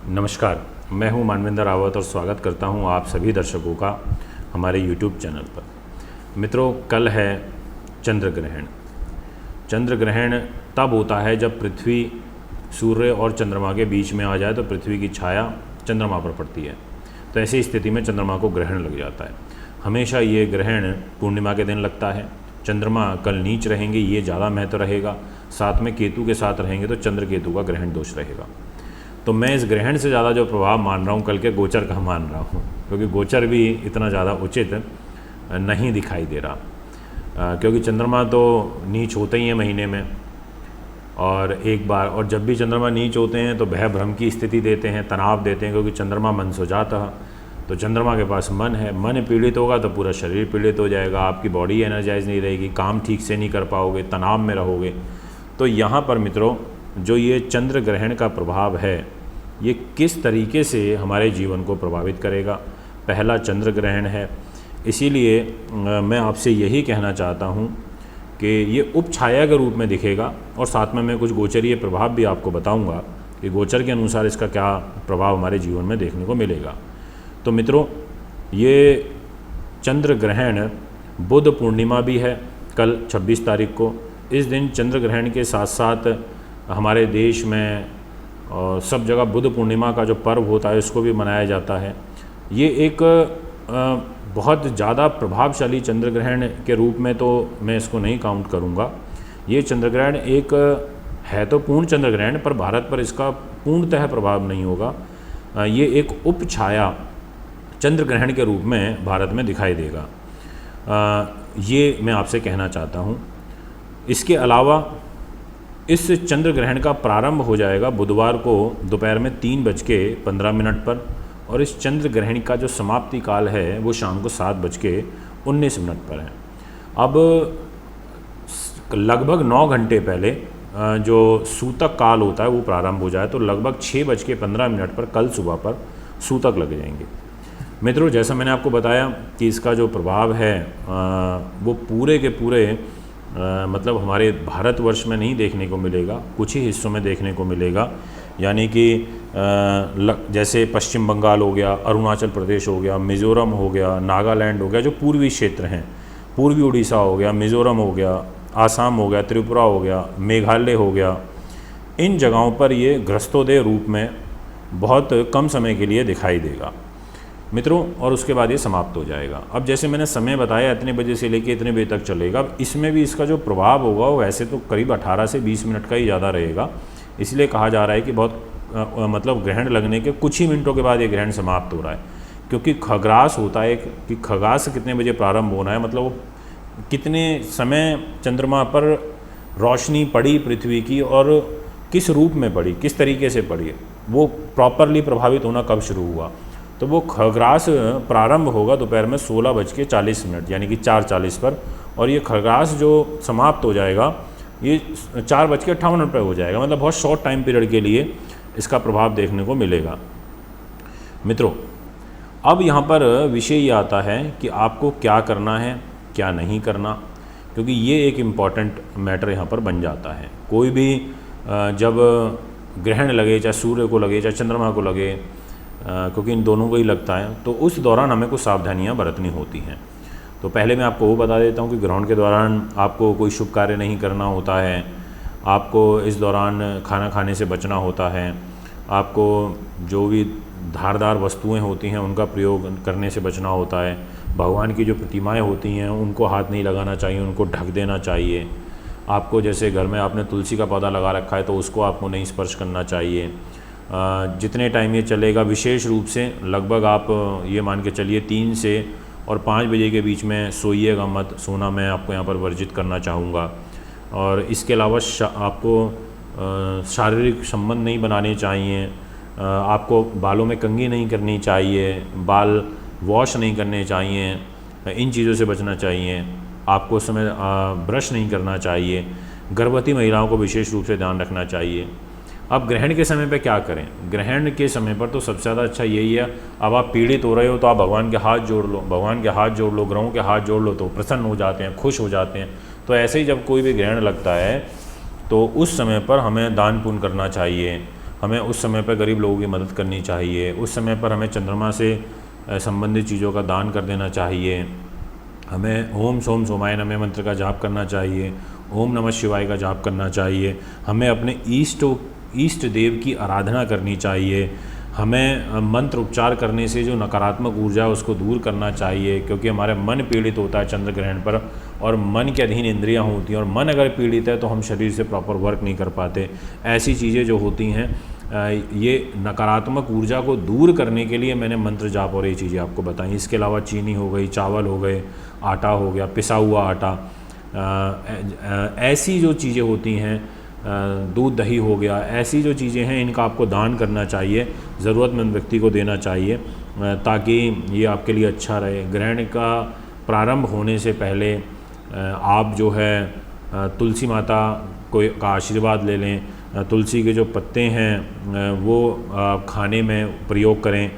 नमस्कार, मैं हूं मानवेंद्र रावत और स्वागत करता हूं आप सभी दर्शकों का हमारे YouTube चैनल पर। मित्रों, कल है चंद्र ग्रहण। चंद्र ग्रहण तब होता है जब पृथ्वी सूर्य और चंद्रमा के बीच में आ जाए तो पृथ्वी की छाया चंद्रमा पर पड़ती है। तो ऐसी स्थिति में चंद्रमा को ग्रहण लग जाता है। हमेशा ये ग्रहण पूर्णिमा के दिन लगता है। चंद्रमा कल नीच रहेंगे, ये ज़्यादा महत्व रहेगा। साथ में केतु के साथ रहेंगे तो चंद्र केतु का ग्रहण दोष रहेगा। तो मैं इस ग्रहण से ज़्यादा जो प्रभाव मान रहा हूँ कल के गोचर का मान रहा हूँ, क्योंकि गोचर भी इतना ज़्यादा उचित नहीं दिखाई दे रहा, क्योंकि चंद्रमा तो नीच होते ही हैं महीने में और एक बार, और जब भी चंद्रमा नीच होते हैं तो भय भ्रम की स्थिति देते हैं, तनाव देते हैं, क्योंकि चंद्रमा मन सो जाता है। तो चंद्रमा के पास मन है, मन पीड़ित होगा तो पूरा शरीर पीड़ित हो जाएगा, आपकी बॉडी एनर्जाइज नहीं रहेगी, काम ठीक से नहीं कर पाओगे, तनाव में रहोगे। तो यहाँ पर मित्रों, जो ये चंद्र ग्रहण का प्रभाव है ये किस तरीके से हमारे जीवन को प्रभावित करेगा। पहला चंद्र ग्रहण है, इसीलिए मैं आपसे यही कहना चाहता हूँ कि ये उपछाया के रूप में दिखेगा और साथ में मैं कुछ गोचरीय प्रभाव भी आपको बताऊँगा कि गोचर के अनुसार इसका क्या प्रभाव हमारे जीवन में देखने को मिलेगा। तो मित्रों, ये चंद्र ग्रहण बुध पूर्णिमा भी है कल 26 तारीख को। इस दिन चंद्र ग्रहण के साथ साथ हमारे देश में और सब जगह बुध पूर्णिमा का जो पर्व होता है इसको भी मनाया जाता है। ये एक बहुत ज़्यादा प्रभावशाली चंद्र ग्रहण के रूप में तो मैं इसको नहीं काउंट करूँगा। ये चंद्र ग्रहण एक है तो पूर्ण चंद्र ग्रहण, पर भारत पर इसका पूर्णतः प्रभाव नहीं होगा। ये एक उपछाया चंद्र ग्रहण के रूप में भारत में दिखाई देगा, ये मैं आपसे कहना चाहता हूँ। इसके अलावा इस चंद्र ग्रहण का प्रारंभ हो जाएगा बुधवार को दोपहर में 3:15 पर, और इस चंद्र ग्रहण का जो समाप्ति काल है वो शाम को 7:19 पर है। अब लगभग 9 घंटे पहले जो सूतक काल होता है वो प्रारंभ हो जाए, तो लगभग 6:15 पर कल सुबह पर सूतक लग जाएंगे। मित्रों, जैसा मैंने आपको बताया कि इसका जो प्रभाव है वो पूरे के पूरे मतलब हमारे भारतवर्ष में नहीं देखने को मिलेगा, कुछ ही हिस्सों में देखने को मिलेगा। यानी कि जैसे पश्चिम बंगाल हो गया, अरुणाचल प्रदेश हो गया, मिज़ोरम हो गया, नागालैंड हो गया, जो पूर्वी क्षेत्र हैं, पूर्वी उड़ीसा हो गया, मिज़ोरम हो गया, आसाम हो गया, त्रिपुरा हो गया, मेघालय हो गया, इन जगहों पर ये ग्रस्तोदय रूप में बहुत कम समय के लिए दिखाई देगा मित्रों, और उसके बाद ये समाप्त हो जाएगा। अब जैसे मैंने समय बताया इतने बजे से लेकर इतने बजे तक चलेगा। अब इसमें भी इसका जो प्रभाव होगा वो वैसे तो करीब 18 से 20 मिनट का ही ज़्यादा रहेगा। इसलिए कहा जा रहा है कि बहुत मतलब ग्रहण लगने के कुछ ही मिनटों के बाद ये ग्रहण समाप्त हो रहा है, क्योंकि खग्रास होता है कि खग्रास कितने बजे प्रारंभ होना है, मतलब वो कितने समय चंद्रमा पर रोशनी पड़ी पृथ्वी की और किस रूप में पड़ी, किस तरीके से पड़ी, वो प्रॉपरली प्रभावित होना कब शुरू हुआ। तो वो खग्रास प्रारंभ होगा दोपहर में 16:40 यानी कि 4:40 पर, और ये खग्रास जो समाप्त हो जाएगा ये 4:58 पर हो जाएगा। मतलब बहुत शॉर्ट टाइम पीरियड के लिए इसका प्रभाव देखने को मिलेगा। मित्रों, अब यहाँ पर विषय ये आता है कि आपको क्या करना है क्या नहीं करना, क्योंकि ये एक इम्पॉर्टेंट मैटर यहाँ पर बन जाता है। कोई भी जब ग्रहण लगे, चाहे सूर्य को लगे चाहे चंद्रमा को लगे, क्योंकि इन दोनों को ही लगता है, तो उस दौरान हमें कुछ सावधानियां बरतनी होती हैं। तो पहले मैं आपको वो बता देता हूँ कि ग्रहण के दौरान आपको कोई शुभ कार्य नहीं करना होता है, आपको इस दौरान खाना खाने से बचना होता है, आपको जो भी धारदार वस्तुएं होती हैं उनका प्रयोग करने से बचना होता है, भगवान की जो प्रतिमाएँ होती हैं उनको हाथ नहीं लगाना चाहिए, उनको ढक देना चाहिए। आपको जैसे घर में आपने तुलसी का पौधा लगा रखा है तो उसको आपको नहीं स्पर्श करना चाहिए। जितने टाइम ये चलेगा, विशेष रूप से लगभग आप ये मान के चलिए 3 से और 5 बजे के बीच में सोइएगा मत, सोना मैं आपको यहाँ पर वर्जित करना चाहूँगा। और इसके अलावा आपको शारीरिक संबंध नहीं बनाने चाहिए, आपको बालों में कंघी नहीं करनी चाहिए, बाल वॉश नहीं करने चाहिए, इन चीज़ों से बचना चाहिए। आपको उस समय ब्रश नहीं करना चाहिए। गर्भवती महिलाओं को विशेष रूप से ध्यान रखना चाहिए। अब ग्रहण के समय पे क्या करें? ग्रहण के समय पर तो सबसे ज़्यादा अच्छा यही है, अब आप पीड़ित हो रहे हो तो आप भगवान के हाथ जोड़ लो, भगवान के हाथ जोड़ लो, ग्रहों के हाथ जोड़ लो, तो प्रसन्न हो जाते हैं, खुश हो जाते हैं। तो ऐसे ही जब कोई भी ग्रहण लगता है तो उस समय पर हमें दान पुण्य करना चाहिए, हमें उस समय पर गरीब लोगों की मदद करनी चाहिए, उस समय पर हमें चंद्रमा से संबंधित चीज़ों का दान कर देना चाहिए, हमें ओम सोम सोमाय नमः मंत्र का जाप करना चाहिए, ओम नमः शिवाय का जाप करना चाहिए, हमें अपने इष्ट देव की आराधना करनी चाहिए, हमें मंत्र उपचार करने से जो नकारात्मक ऊर्जा है उसको दूर करना चाहिए, क्योंकि हमारा मन पीड़ित होता है चंद्र ग्रहण पर, और मन के अधीन इंद्रियां होती हैं, और मन अगर पीड़ित है तो हम शरीर से प्रॉपर वर्क नहीं कर पाते। ऐसी चीज़ें जो होती हैं, ये नकारात्मक ऊर्जा को दूर करने के लिए मैंने मंत्र जाप और ये चीज़ें आपको बताई। इसके अलावा चीनी हो गई, चावल हो गए, आटा हो गया, पिसा हुआ आटा, ऐसी जो चीज़ें होती हैं, दूध दही हो गया, ऐसी जो चीज़ें हैं इनका आपको दान करना चाहिए, ज़रूरतमंद व्यक्ति को देना चाहिए, ताकि ये आपके लिए अच्छा रहे। ग्रहण का प्रारंभ होने से पहले आप जो है तुलसी माता का आशीर्वाद ले लें, तुलसी के जो पत्ते हैं वो खाने में प्रयोग करें।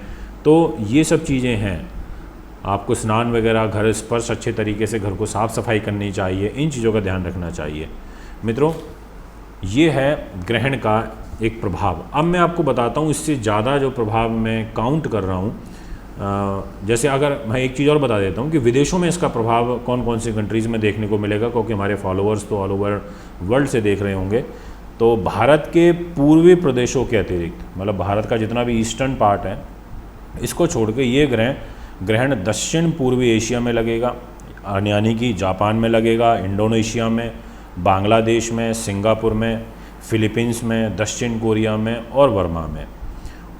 तो ये सब चीज़ें हैं, आपको स्नान वगैरह, घर स्पर्श अच्छे तरीके से घर को साफ़ सफाई करनी चाहिए, इन चीज़ों का ध्यान रखना चाहिए। मित्रों, ये है ग्रहण का एक प्रभाव। अब मैं आपको बताता हूँ इससे ज़्यादा जो प्रभाव मैं काउंट कर रहा हूँ। जैसे अगर मैं एक चीज़ और बता देता हूँ कि विदेशों में इसका प्रभाव कौन कौन सी कंट्रीज़ में देखने को मिलेगा, क्योंकि हमारे फॉलोअर्स तो ऑल ओवर वर्ल्ड से देख रहे होंगे। तो भारत के पूर्वी प्रदेशों के अतिरिक्त, मतलब भारत का जितना भी ईस्टर्न पार्ट है, इसको छोड़ के ये ग्रहण दक्षिण पूर्वी एशिया में लगेगा, यानी कि जापान में लगेगा, इंडोनेशिया में, बांग्लादेश में, सिंगापुर में, फिलीपींस में, दक्षिण कोरिया में और बर्मा में।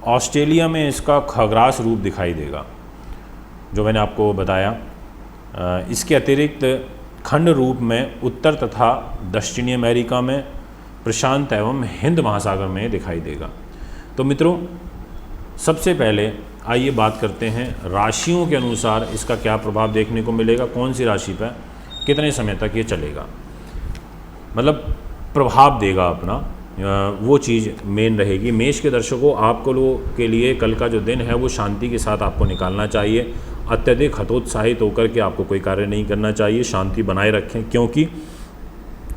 ऑस्ट्रेलिया में इसका खग्रास रूप दिखाई देगा जो मैंने आपको बताया। इसके अतिरिक्त खंड रूप में उत्तर तथा दक्षिणी अमेरिका में, प्रशांत एवं हिंद महासागर में दिखाई देगा। तो मित्रों, सबसे पहले आइए बात करते हैं राशियों के अनुसार इसका क्या प्रभाव देखने को मिलेगा, कौन सी राशि पर कितने समय तक ये चलेगा, मतलब प्रभाव देगा अपना, वो चीज़ मेन रहेगी। मेष के दर्शकों, आपको लोगों के लिए कल का जो दिन है वो शांति के साथ आपको निकालना चाहिए। अत्यधिक हतोत्साहित होकर के आपको कोई कार्य नहीं करना चाहिए, शांति बनाए रखें, क्योंकि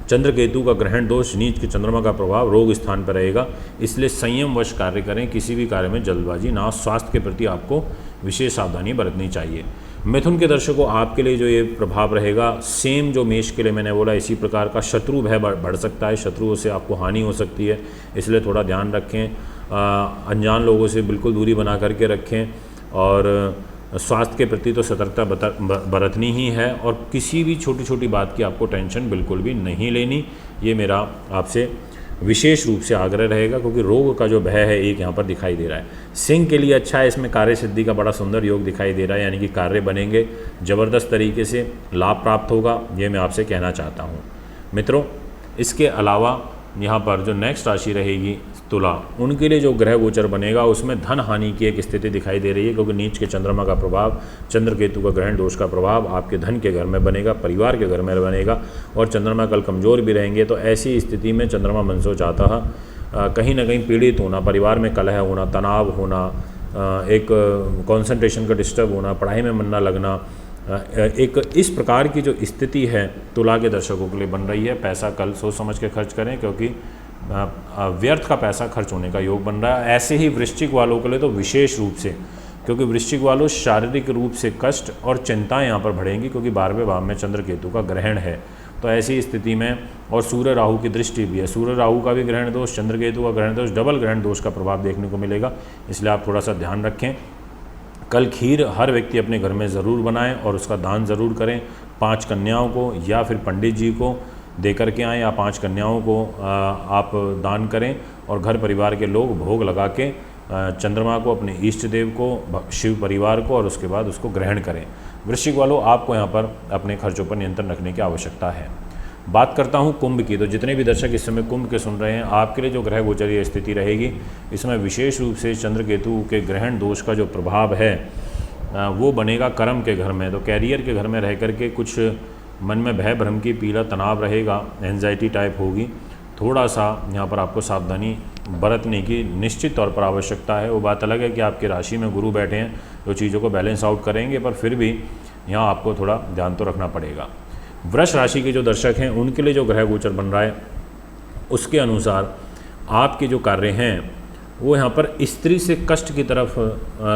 चंद्र केतु का ग्रहण दोष, नीच के चंद्रमा का प्रभाव रोग स्थान पर रहेगा, इसलिए संयमवश कार्य करें, किसी भी कार्य में जल्दबाजी ना। स्वास्थ्य के प्रति आपको विशेष सावधानी बरतनी चाहिए। मिथुन के दर्शकों, आपके लिए जो ये प्रभाव रहेगा, सेम जो मेष के लिए मैंने बोला, इसी प्रकार का शत्रु भय बढ़ सकता है, शत्रुओं से आपको हानि हो सकती है, इसलिए थोड़ा ध्यान रखें। अनजान लोगों से बिल्कुल दूरी बना करके रखें, और स्वास्थ्य के प्रति तो सतर्कता बरतनी ही है, और किसी भी छोटी छोटी बात की आपको टेंशन बिल्कुल भी नहीं लेनी। ये मेरा आपसे विशेष रूप से आग्रह रहेगा, क्योंकि रोग का जो भय है एक यहाँ पर दिखाई दे रहा है। सिंह के लिए अच्छा है, इसमें कार्य सिद्धि का बड़ा सुंदर योग दिखाई दे रहा है, यानी कि कार्य बनेंगे, ज़बरदस्त तरीके से लाभ प्राप्त होगा, ये मैं आपसे कहना चाहता हूँ। मित्रों, इसके अलावा यहाँ पर जो नेक्स्ट राशि रहेगी तुला, उनके लिए जो ग्रह गोचर बनेगा उसमें धन हानि की एक स्थिति दिखाई दे रही है, क्योंकि नीच के चंद्रमा का प्रभाव, चंद्र केतु का ग्रहण दोष का प्रभाव आपके धन के घर में बनेगा, परिवार के घर में बनेगा, और चंद्रमा कल कमज़ोर भी रहेंगे। तो ऐसी स्थिति में चंद्रमा मनसो चाहता है कहीं ना कहीं पीड़ित होना, परिवार में कलह होना, तनाव होना, एक कंसंट्रेशन का डिस्टर्ब होना, पढ़ाई में मन ना लगना, एक इस प्रकार की जो स्थिति है तुला के दर्शकों के लिए बन रही है। पैसा कल सोच समझ के खर्च करें, क्योंकि व्यर्थ का पैसा खर्च होने का योग बन रहा है। ऐसे ही वृश्चिक वालों के लिए तो विशेष रूप से, क्योंकि वृश्चिक वालों शारीरिक रूप से कष्ट और चिंताएं यहाँ पर बढ़ेंगी, क्योंकि 12वें भाव में चंद्र केतु का ग्रहण है। तो ऐसी स्थिति में, और सूर्य राहु की दृष्टि भी है, सूर्य राहु का भी ग्रहण दोष, चंद्र केतु का ग्रहण दोष, डबल ग्रहण दोष का प्रभाव देखने को मिलेगा, इसलिए आप थोड़ा सा ध्यान रखें। कल खीर हर व्यक्ति अपने घर में ज़रूर बनाएं और उसका दान ज़रूर करें। 5 कन्याओं को या फिर पंडित जी को दे करके आएँ, या 5 कन्याओं को आप दान करें, और घर परिवार के लोग भोग लगा के चंद्रमा को, अपने इष्ट देव को, शिव परिवार को, और उसके बाद उसको ग्रहण करें। वृश्चिक वालों, आपको यहाँ पर अपने खर्चों पर नियंत्रण रखने की आवश्यकता है। बात करता हूँ कुंभ की। तो जितने भी दर्शक इस समय कुंभ के सुन रहे हैं, आपके लिए जो ग्रह गोचरीय स्थिति रहेगी, इसमें विशेष रूप से चंद्र केतु के ग्रहण दोष का जो प्रभाव है वो बनेगा कर्म के घर में। तो कैरियर के घर में रह करके कुछ मन में भय भ्रम की पीड़ा, तनाव रहेगा, एंजाइटी टाइप होगी। थोड़ा सा यहाँ पर आपको सावधानी बरतने की निश्चित तौर पर आवश्यकता है। वो बात अलग है कि आपकी राशि में गुरु बैठे हैं जो चीज़ों को बैलेंस आउट करेंगे, पर फिर भी यहाँ आपको थोड़ा ध्यान तो रखना पड़ेगा। वृष राशि के जो दर्शक हैं, उनके लिए जो ग्रह गोचर बन रहा है उसके अनुसार आपके जो कार्य हैं वो यहाँ पर स्त्री से कष्ट की तरफ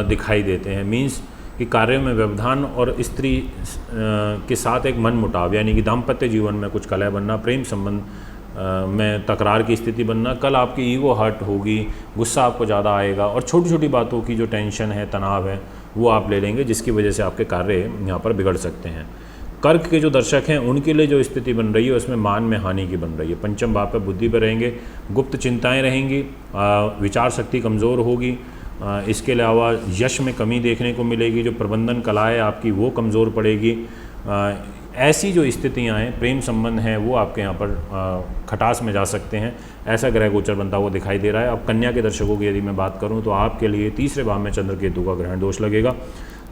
दिखाई देते हैं। मीन्स कि कार्यों में व्यवधान और स्त्री के साथ एक मन मुटाव, यानी कि दाम्पत्य जीवन में कुछ कलह बनना, प्रेम संबंध में तकरार की स्थिति बनना। कल आपकी ईगो हर्ट होगी, गुस्सा आपको ज़्यादा आएगा और छोटी छोटी बातों की जो टेंशन है, तनाव है, वो आप ले लेंगे, जिसकी वजह से आपके कार्य यहाँ पर बिगड़ सकते हैं। कर्क के जो दर्शक हैं उनके लिए जो स्थिति बन रही है उसमें मान में हानि की बन रही है। पंचम भाव पर बुद्धि पर रहेंगे, गुप्त चिंताएं रहेंगी, विचार शक्ति कमज़ोर होगी। इसके अलावा यश में कमी देखने को मिलेगी, जो प्रबंधन कला है आपकी वो कमज़ोर पड़ेगी। ऐसी जो स्थितियां हैं, प्रेम संबंध हैं, वो आपके यहाँ पर खटास में जा सकते हैं, ऐसा ग्रह गोचर बनता हुआ दिखाई दे रहा है। अब कन्या के दर्शकों की यदि मैं बात करूं तो आपके लिए तीसरे भाव में चंद्र केतु का ग्रहण दोष लगेगा।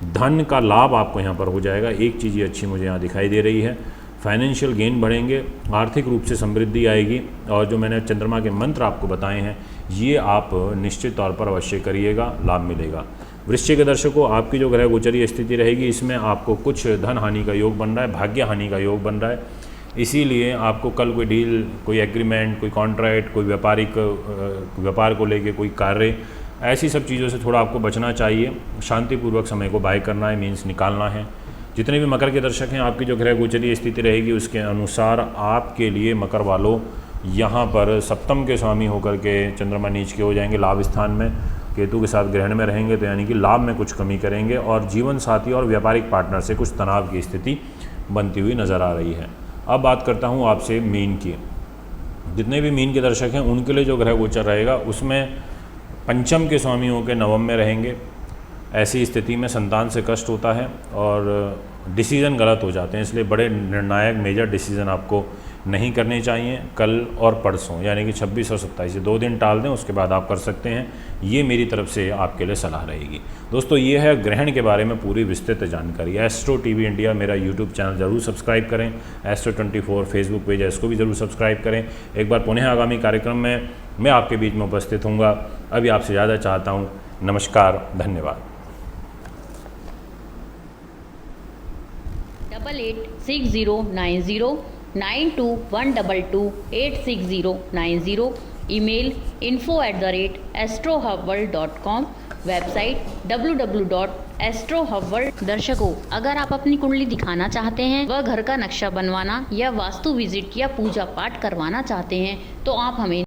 धन का लाभ आपको यहाँ पर हो जाएगा। एक चीज़ ये अच्छी मुझे यहाँ दिखाई दे रही है, फाइनेंशियल गेन बढ़ेंगे, आर्थिक रूप से समृद्धि आएगी। और जो मैंने चंद्रमा के मंत्र आपको बताए हैं ये आप निश्चित तौर पर अवश्य करिएगा, लाभ मिलेगा। वृश्चिक के दर्शकों, आपकी जो ग्रह गोचरीय स्थिति रहेगी इसमें आपको कुछ धन हानि का योग बन रहा है, भाग्य हानि का योग बन रहा है। इसीलिए आपको कल कोई डील, कोई एग्रीमेंट, कोई कॉन्ट्रैक्ट, कोई व्यापार को लेके कोई कार्य, ऐसी सब चीज़ों से थोड़ा आपको बचना चाहिए। शांतिपूर्वक समय को बाय करना है, मीन्स निकालना है। जितने भी मकर के दर्शक हैं, आपकी जो ग्रह गोचरीय स्थिति रहेगी उसके अनुसार आपके लिए मकर वालों यहाँ पर सप्तम के स्वामी होकर के चंद्रमा नीच के हो जाएंगे लाभ स्थान में, केतु के साथ ग्रहण में रहेंगे, तो यानी कि लाभ में कुछ कमी करेंगे और जीवन साथी और व्यापारिक पार्टनर से कुछ तनाव की स्थिति बनती हुई नज़र आ रही है। अब बात करता हूँ आपसे मीन की। जितने भी मीन के दर्शक हैं उनके लिए जो ग्रह गोचर रहेगा उसमें पंचम के स्वामी होकर नवम में रहेंगे। ऐसी स्थिति में संतान से कष्ट होता है और डिसीज़न गलत हो जाते हैं, इसलिए बड़े निर्णायक मेजर डिसीज़न आपको नहीं करने चाहिए कल और परसों, यानी कि 26 और 27, 2 दिन टाल दें, उसके बाद आप कर सकते हैं। ये मेरी तरफ से आपके लिए सलाह रहेगी। दोस्तों, ये है ग्रहण के बारे में पूरी विस्तृत जानकारी। एस्ट्रो टीवी इंडिया मेरा यूट्यूब चैनल ज़रूर सब्सक्राइब करें, एस्ट्रो 24 फेसबुक पेज है, इसको भी ज़रूर सब्सक्राइब करें। एक बार पुनः आगामी कार्यक्रम में मैं आपके बीच में उपस्थित हूँगा। अभी आपसे ज़्यादा चाहता हूँ। नमस्कार, धन्यवाद। 8860909212286090, ईमेल info@astrohubworld.com, वेबसाइट www.astrohubworld। दर्शकों, अगर आप अपनी कुंडली दिखाना चाहते हैं, वह घर का नक्शा बनवाना या वास्तु विजिट या पूजा पाठ करवाना चाहते हैं तो आप हमें